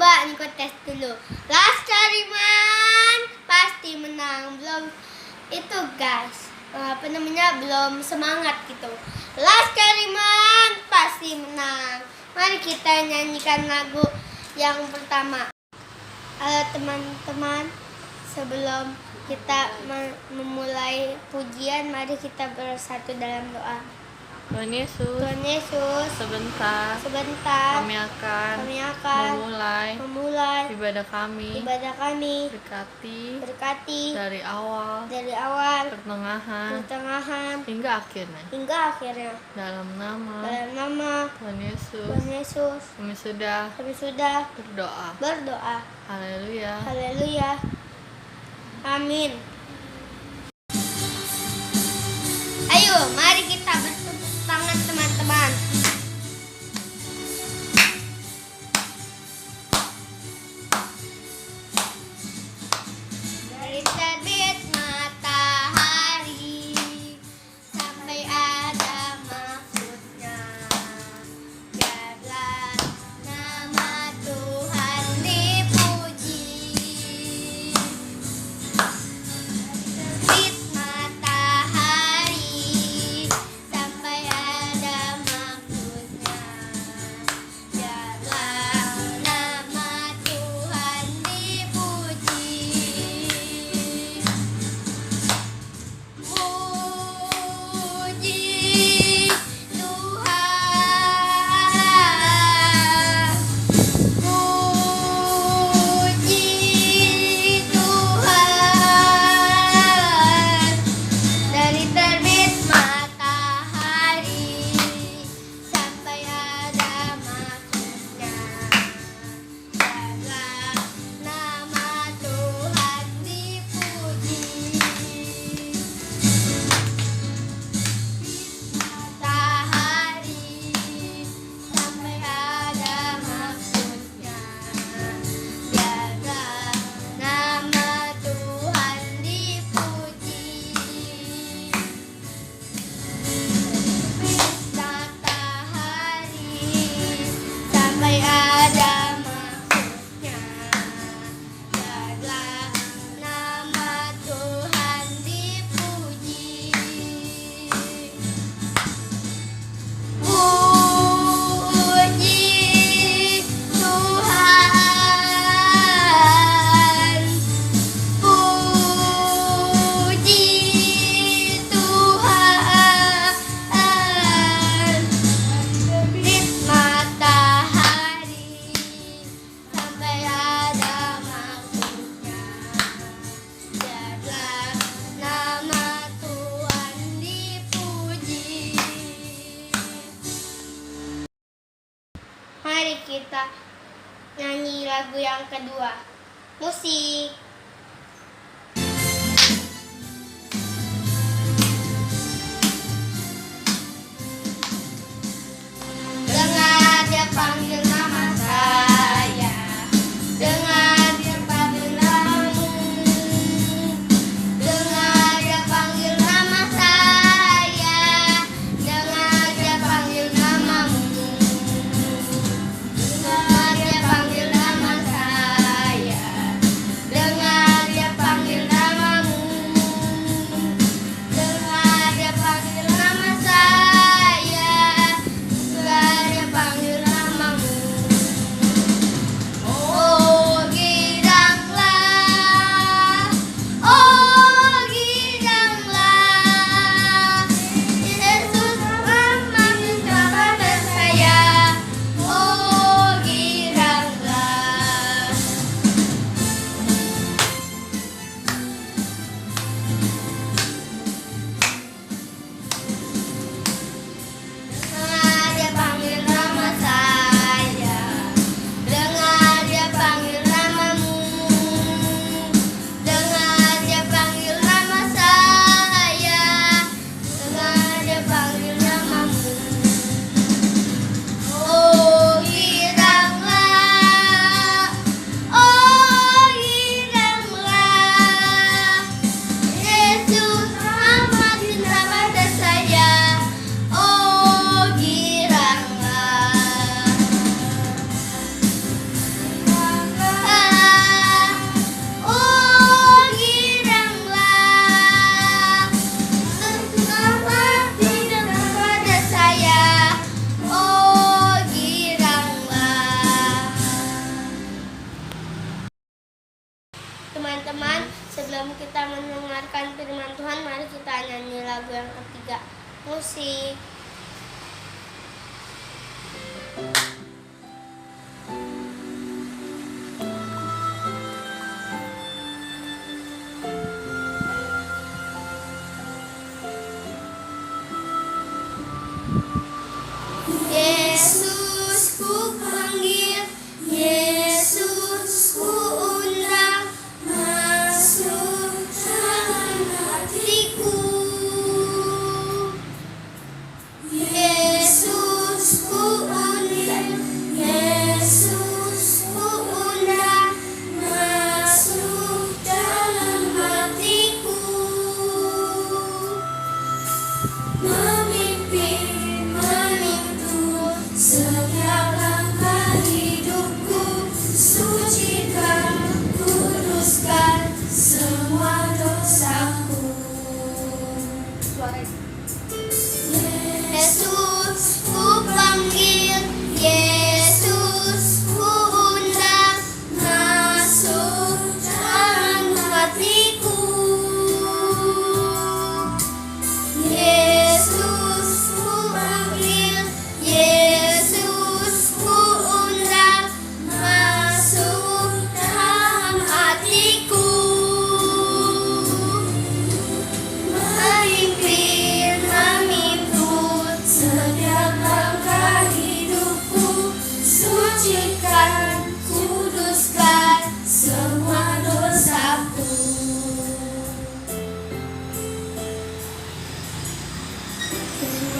Coba Niko tes dulu. Laskariman pasti menang. Belum itu guys. Belum semangat gitu. Laskariman pasti menang. Mari kita nyanyikan lagu yang pertama. Teman-teman, sebelum kita memulai pujian, mari kita bersatu dalam doa. Tuhan Yesus, sebentar kami akan memulai ibadah kami. Berkati dari awal, pertengahan hingga akhirnya. Dalam nama Tuhan Yesus, kami sudah berdoa. Haleluya. Amin. Ayo, mari kita bertepuk tangan teman-teman. Dari terbit matahari sampai ada maksudnya, biarlah nama Tuhan dipuji. Terbit matahari sampai ada maksudnya, biarlah nama Tuhan dipuji. Puji Tuhan, puji Tuhan. Dari terbit matahari sampai ada maksudnya, biarlah nama Tuhan dipuji. Matahari sampai ada maksudnya, biarlah nama Tuhan dipuji. Matahari sampai ada maksudnya, biarlah nama Tuhan dipuji. Puji Tuhan, puji Tuhan. Terbit matahari sampai ada maksudnya, biarlah nama Tuhan dipuji. Mari kita nyanyi lagu yang kedua. Musik. Dengar dia panggil nama saya, dengar dia panggil namamu, dengar dia panggil nama saya, dengar dia panggil namamu, dengar dia panggil nama saya, dengar dia panggil namamu, dengar dia panggil nama saya, dengar dia panggil namamu. Teman-teman, sebelum kita mendengarkan firman Tuhan, mari kita nyanyi lagu yang ketiga. Musik. Yesus ku panggil, Yesus ku undang, masuk dalam hatiku. Yesus ku panggil, Yesus ku undang, masuk dalam hatiku. Memimpin, menuntun setiap langkah hidupku, sucikan, kuduskan semua dosaku. Yesus ku panggil, Yesus ku undang, masuk dalam hatiku. Yesus ku panggil, Yesus ku undang, masuk dalam hatiku. Memimpin, menuntun setiap langkah hidupku, sucikan, kuduskan semua dosaku.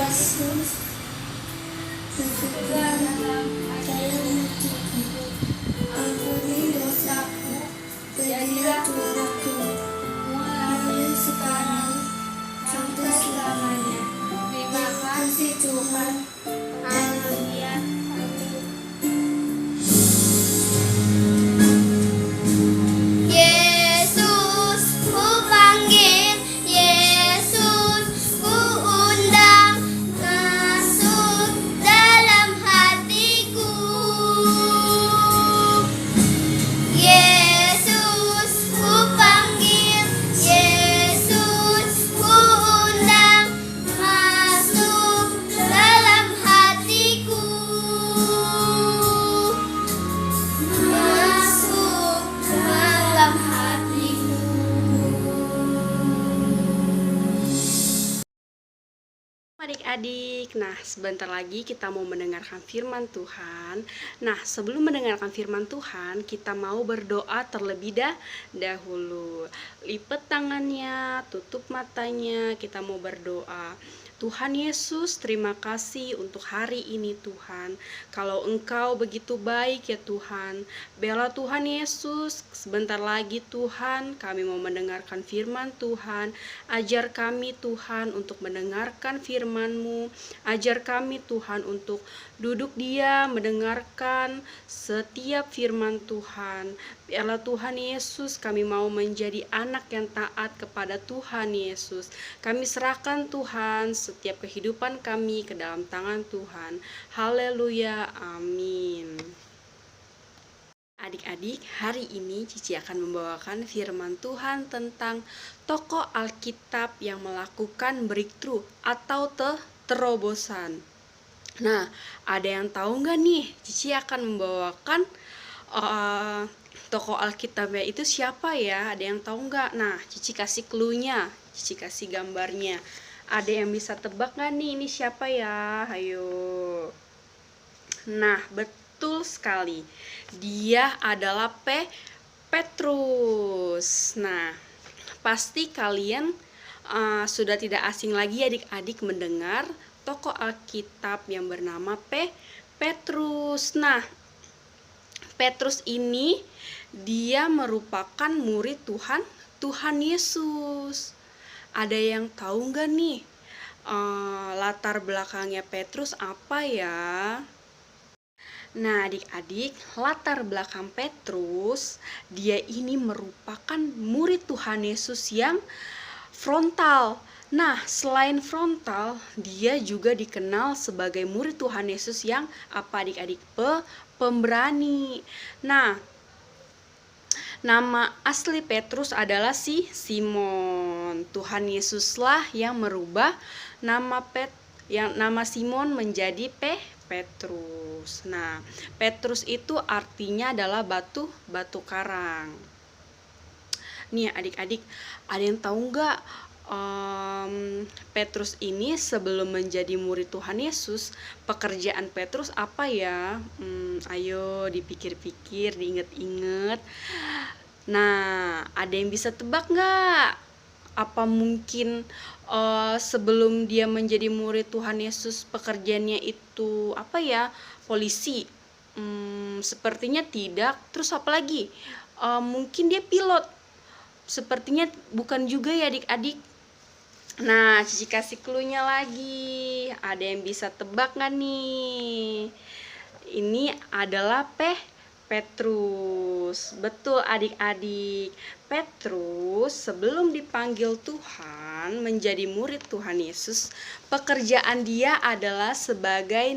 Yesus, masuklah dalam hatiku, ampuni dosaku, jadilah Tuhanku, mulai sekarang sampai selamanya. Terima kasih Tuhan. Haleluya. Yesus ku panggil, Yesus ku undang, masuk dalam hatiku. Yesus ku panggil, Yesus ku undang, masuk dalam hatiku. Masuk dalam hatiku. Adik-adik, nah sebentar lagi kita mau mendengarkan firman Tuhan. Nah sebelum mendengarkan firman Tuhan, kita mau berdoa terlebih dahulu. Lipat tangannya, tutup matanya, kita mau berdoa. Tuhan Yesus, terima kasih untuk hari ini Tuhan. Kalau Engkau begitu baik ya Tuhan. Bela Tuhan Yesus, sebentar lagi Tuhan kami mau mendengarkan firman Tuhan. Ajar kami Tuhan untuk mendengarkan firman-Mu. Ajar kami Tuhan untuk duduk diam mendengarkan setiap firman Tuhan. Biarlah Tuhan Yesus kami mau menjadi anak yang taat kepada Tuhan Yesus. Kami serahkan Tuhan setiap kehidupan kami ke dalam tangan Tuhan. Haleluya, amin. Adik-adik, hari ini Cici akan membawakan firman Tuhan tentang tokoh Alkitab yang melakukan breakthrough atau terobosan. Nah, ada yang tahu nggak nih? Cici akan membawakan tokoh Alkitabnya itu siapa ya? Ada yang tahu nggak? Nah, Cici kasih clue-nya, Cici kasih gambarnya. Ada yang bisa tebak nggak nih? Ini siapa ya? Ayo. Nah, betul sekali. Dia adalah Petrus. Nah, pasti kalian sudah tidak asing lagi adik-adik mendengar tokoh Alkitab yang bernama Petrus. Nah, Petrus ini dia merupakan murid Tuhan Yesus. Ada yang tahu nggak nih latar belakangnya Petrus apa ya? Nah adik-adik, latar belakang Petrus, dia ini merupakan murid Tuhan Yesus yang frontal. Nah selain frontal, dia juga dikenal sebagai murid Tuhan Yesus yang apa adik-adik? Pemberani. Nah Nama asli Petrus adalah si Simon. Tuhan Yesuslah yang merubah nama Simon menjadi Petrus. Nah, Petrus itu artinya adalah batu karang. Nih adik-adik, ada yang tahu nggak Petrus ini sebelum menjadi murid Tuhan Yesus, pekerjaan Petrus apa ya? Ayo dipikir-pikir, diinget-inget. Nah, ada yang bisa tebak nggak? Apa mungkin sebelum dia menjadi murid Tuhan Yesus, pekerjaannya itu apa ya? Polisi? Sepertinya tidak. Terus apa lagi? Mungkin dia pilot. Sepertinya bukan juga ya adik-adik. Nah, Cici kasih clue-nya lagi. Ada yang bisa tebak nggak nih? Ini adalah Petrus. Betul adik-adik. Petrus sebelum dipanggil Tuhan menjadi murid Tuhan Yesus, pekerjaan dia adalah sebagai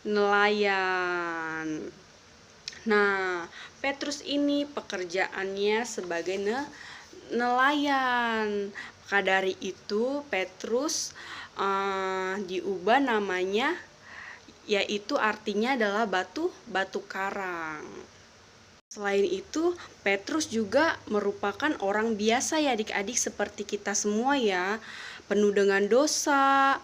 nelayan. Nah, Petrus ini pekerjaannya sebagai nelayan. Maka dari itu Petrus diubah namanya, yaitu artinya adalah batu karang. Selain itu, Petrus juga merupakan orang biasa ya adik-adik, seperti kita semua ya, penuh dengan dosa,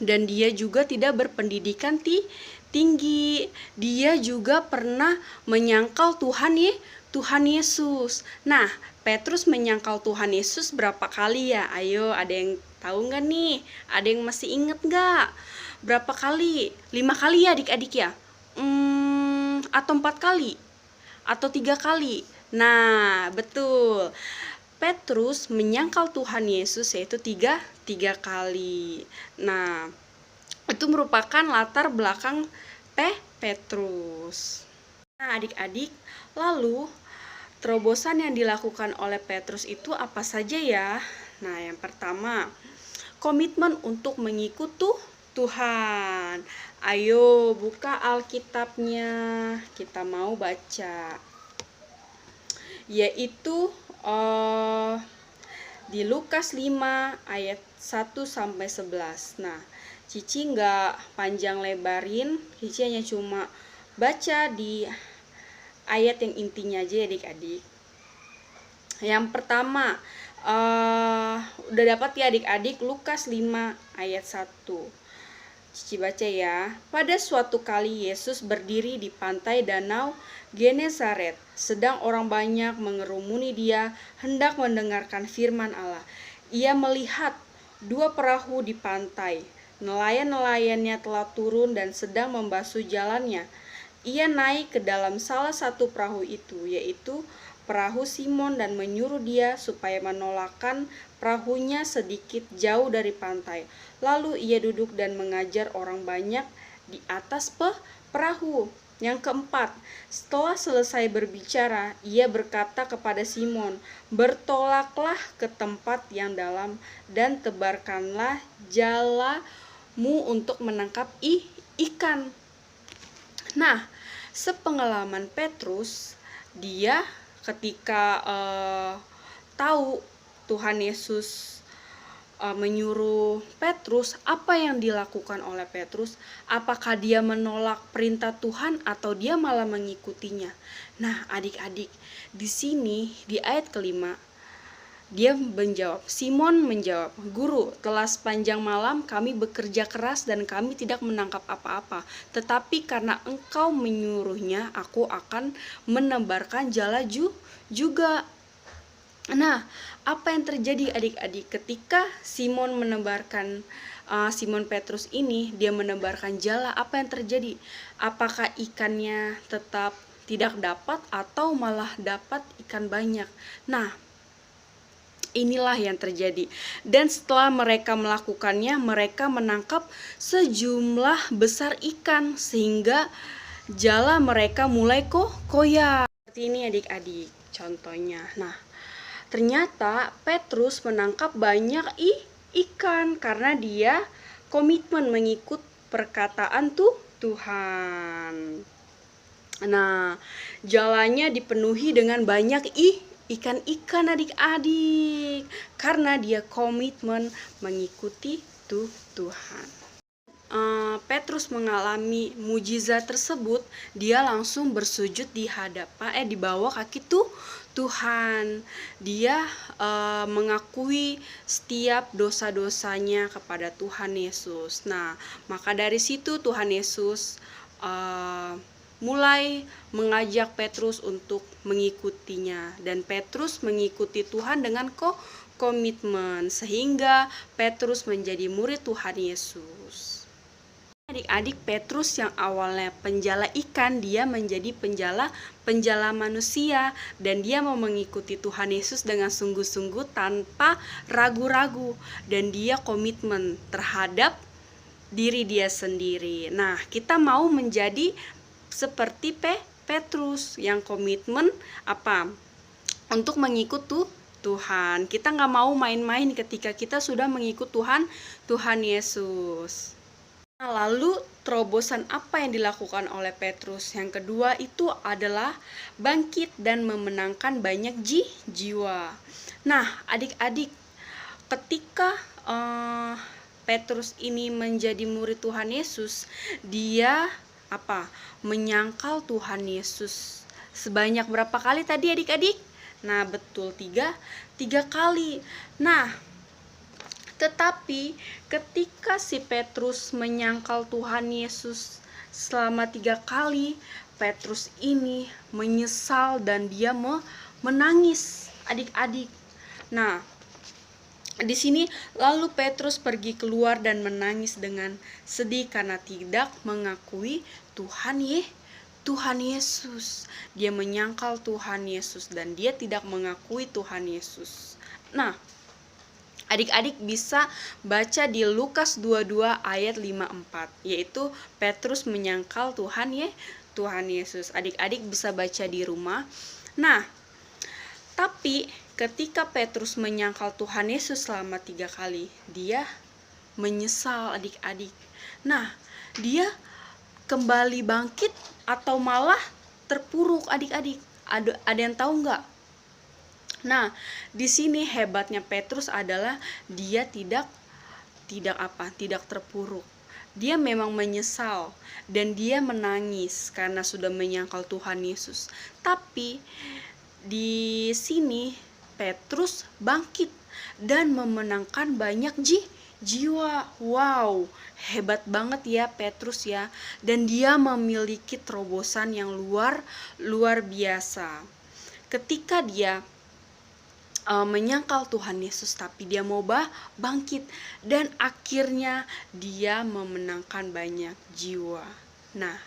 dan dia juga tidak berpendidikan tinggi. Dia juga pernah menyangkal Tuhan Yesus. Nah, Petrus menyangkal Tuhan Yesus berapa kali ya? Ayo, ada yang tahu nggak nih? Ada yang masih inget nggak? Berapa kali? 5 kali ya adik-adik ya? Atau 4 kali? Atau 3 kali? Nah, betul. Petrus menyangkal Tuhan Yesus yaitu tiga kali. Nah, itu merupakan latar belakang Petrus. Nah, adik-adik, lalu terobosan yang dilakukan oleh Petrus itu apa saja ya? Nah, yang pertama, komitmen untuk mengikut Tuhan. Ayo buka Alkitabnya, kita mau baca. Yaitu di Lukas 5 ayat 1-11. Nah, Cici nggak panjang lebarin, Cici hanya cuma baca di ayat yang intinya aja ya adik-adik. Yang pertama, udah dapat ya adik-adik, Lukas 5 ayat 1. Cici baca ya. Pada suatu kali Yesus berdiri di pantai danau Genesaret, sedang orang banyak mengerumuni dia hendak mendengarkan firman Allah. Ia melihat 2 perahu di pantai. Nelayan-nelayannya telah turun dan sedang membasuh jalannya. Ia naik ke dalam salah satu perahu itu, yaitu perahu Simon, dan menyuruh dia supaya menolakkan perahunya sedikit jauh dari pantai. Lalu ia duduk dan mengajar orang banyak di atas perahu. Yang keempat, setelah selesai berbicara, ia berkata kepada Simon, "Bertolaklah ke tempat yang dalam dan tebarkanlah jalamu untuk menangkap ikan." Nah, sepengalaman Petrus, dia ketika tahu Tuhan Yesus menyuruh Petrus, apa yang dilakukan oleh Petrus? Apakah dia menolak perintah Tuhan atau dia malah mengikutinya? Nah, adik-adik, di sini di ayat kelima dia menjawab, Simon menjawab, "Guru, telah sepanjang malam kami bekerja keras dan kami tidak menangkap apa-apa. Tetapi karena engkau menyuruhnya, aku akan menebarkan jala juga." Nah, apa yang terjadi adik-adik ketika Simon Petrus ini, dia menebarkan jala, apa yang terjadi? Apakah ikannya tetap tidak dapat atau malah dapat ikan banyak? Nah, inilah yang terjadi. Dan setelah mereka melakukannya, mereka menangkap sejumlah besar ikan sehingga jala mereka mulai koyak. Seperti ini adik-adik contohnya. Nah, ternyata Petrus menangkap banyak ikan karena dia komitmen mengikut perkataan Tuhan. Nah, jalannya dipenuhi dengan banyak ikan-ikan adik-adik, karena dia komitmen mengikuti Tuhan. Petrus mengalami mujizat tersebut, dia langsung bersujud di bawah kaki Tuhan. Dia mengakui setiap dosa-dosanya kepada Tuhan Yesus. Nah, maka dari situ Tuhan Yesus mulai mengajak Petrus untuk mengikutinya, dan Petrus mengikuti Tuhan dengan komitmen, sehingga Petrus menjadi murid Tuhan Yesus. Adik-adik, Petrus yang awalnya penjala ikan, dia menjadi penjala manusia, dan dia mau mengikuti Tuhan Yesus dengan sungguh-sungguh tanpa ragu-ragu, dan dia komitmen terhadap diri dia sendiri. Nah, kita mau menjadi seperti Petrus yang komitmen untuk mengikut Tuhan. Kita nggak mau main-main ketika kita sudah mengikut Tuhan Yesus. Nah, lalu terobosan apa yang dilakukan oleh Petrus? Yang kedua itu adalah bangkit dan memenangkan banyak jiwa. Nah, adik-adik, ketika Petrus ini menjadi murid Tuhan Yesus, dia menyangkal Tuhan Yesus sebanyak berapa kali tadi adik-adik? Nah, betul, tiga kali. Nah, tetapi ketika si Petrus menyangkal Tuhan Yesus selama 3 kali, Petrus ini menyesal dan dia menangis adik-adik. Nah, di sini lalu Petrus pergi keluar dan menangis dengan sedih karena tidak mengakui Tuhan Yesus. Dia menyangkal Tuhan Yesus dan dia tidak mengakui Tuhan Yesus. Nah, adik-adik bisa baca di Lukas 22 ayat 54, yaitu Petrus menyangkal Tuhan Yesus. Adik-adik bisa baca di rumah. Nah, tapi ketika Petrus menyangkal Tuhan Yesus selama 3 kali, dia menyesal adik-adik. Nah, dia kembali bangkit atau malah terpuruk adik-adik? Ada yang tahu nggak? Nah, di sini hebatnya Petrus adalah dia tidak terpuruk. Dia memang menyesal dan dia menangis karena sudah menyangkal Tuhan Yesus. Tapi di sini Petrus bangkit dan memenangkan banyak jiwa. Wow, hebat banget ya Petrus ya. Dan dia memiliki terobosan yang luar biasa. Ketika dia menyangkal Tuhan Yesus, tapi dia mau bangkit, dan akhirnya dia memenangkan banyak jiwa. Nah,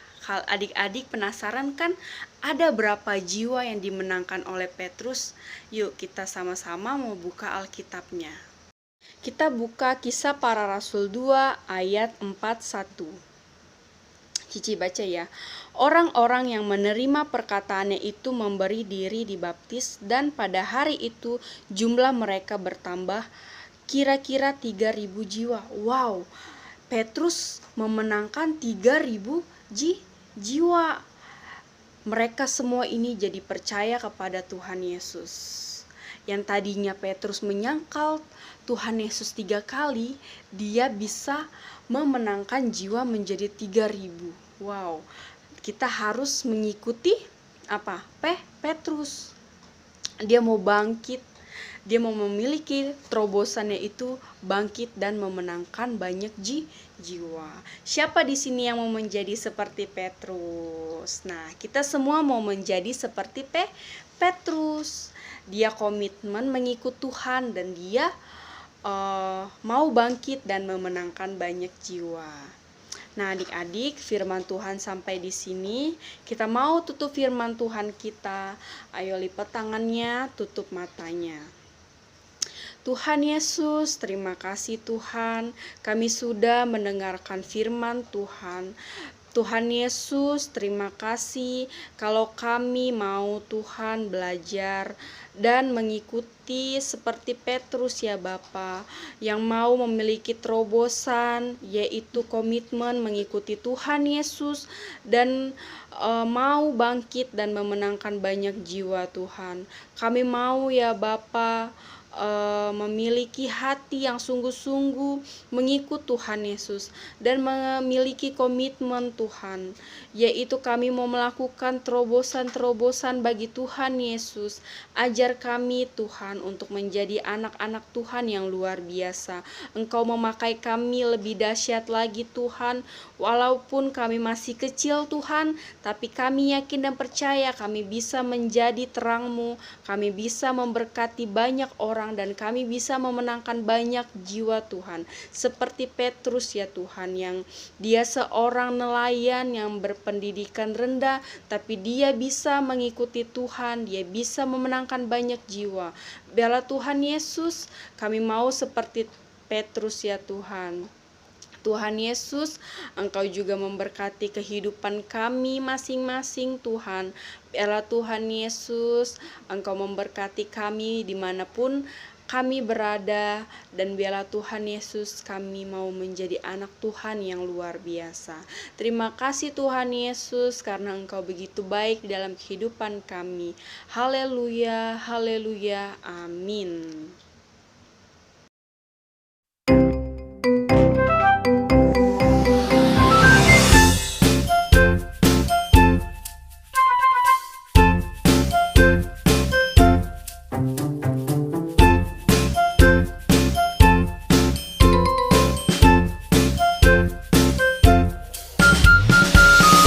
adik-adik penasaran kan ada berapa jiwa yang dimenangkan oleh Petrus? Yuk kita sama-sama mau buka Alkitabnya. Kita buka Kisah Para Rasul 2 ayat 41. Cici baca ya. Orang-orang yang menerima perkataannya itu memberi diri dibaptis, dan pada hari itu jumlah mereka bertambah kira-kira 3.000 jiwa. Wow, Petrus memenangkan 3.000 jiwa. Mereka semua ini jadi percaya kepada Tuhan Yesus. Yang tadinya Petrus menyangkal Tuhan Yesus 3 kali, dia bisa memenangkan jiwa menjadi 3.000. Wow, kita harus mengikuti Petrus. Dia mau bangkit, dia mau memiliki terobosannya itu bangkit dan memenangkan banyak jiwa. Siapa di sini yang mau menjadi seperti Petrus? Nah, kita semua mau menjadi seperti Petrus. Dia komitmen mengikut Tuhan dan dia mau bangkit dan memenangkan banyak jiwa. Nah, adik-adik, firman Tuhan sampai di sini. Kita mau tutup firman Tuhan kita. Ayo lipat tangannya, tutup matanya. Tuhan Yesus, terima kasih Tuhan. Kami sudah mendengarkan firman Tuhan. Tuhan Yesus, terima kasih kalau kami mau Tuhan belajar dan mengikuti seperti Petrus ya Bapa, yang mau memiliki terobosan, yaitu komitmen mengikuti Tuhan Yesus dan mau bangkit dan memenangkan banyak jiwa Tuhan. Kami mau ya Bapa memiliki hati yang sungguh-sungguh mengikut Tuhan Yesus dan memiliki komitmen Tuhan, yaitu kami mau melakukan terobosan-terobosan bagi Tuhan Yesus. Ajar kami Tuhan untuk menjadi anak-anak Tuhan yang luar biasa. Engkau memakai kami lebih dahsyat lagi Tuhan, walaupun kami masih kecil Tuhan, tapi kami yakin dan percaya kami bisa menjadi terang-Mu, kami bisa memberkati banyak orang, dan kami bisa memenangkan banyak jiwa Tuhan. Seperti Petrus ya Tuhan, yang dia seorang nelayan yang berpendidikan rendah, tapi dia bisa mengikuti Tuhan, dia bisa memenangkan banyak jiwa. Biarlah Tuhan Yesus, kami mau seperti Petrus ya Tuhan. Tuhan Yesus, Engkau juga memberkati kehidupan kami masing-masing Tuhan. Biarlah Tuhan Yesus, Engkau memberkati kami dimanapun kami berada, dan biarlah Tuhan Yesus, kami mau menjadi anak Tuhan yang luar biasa. Terima kasih Tuhan Yesus, karena Engkau begitu baik dalam kehidupan kami. Haleluya, haleluya, amin.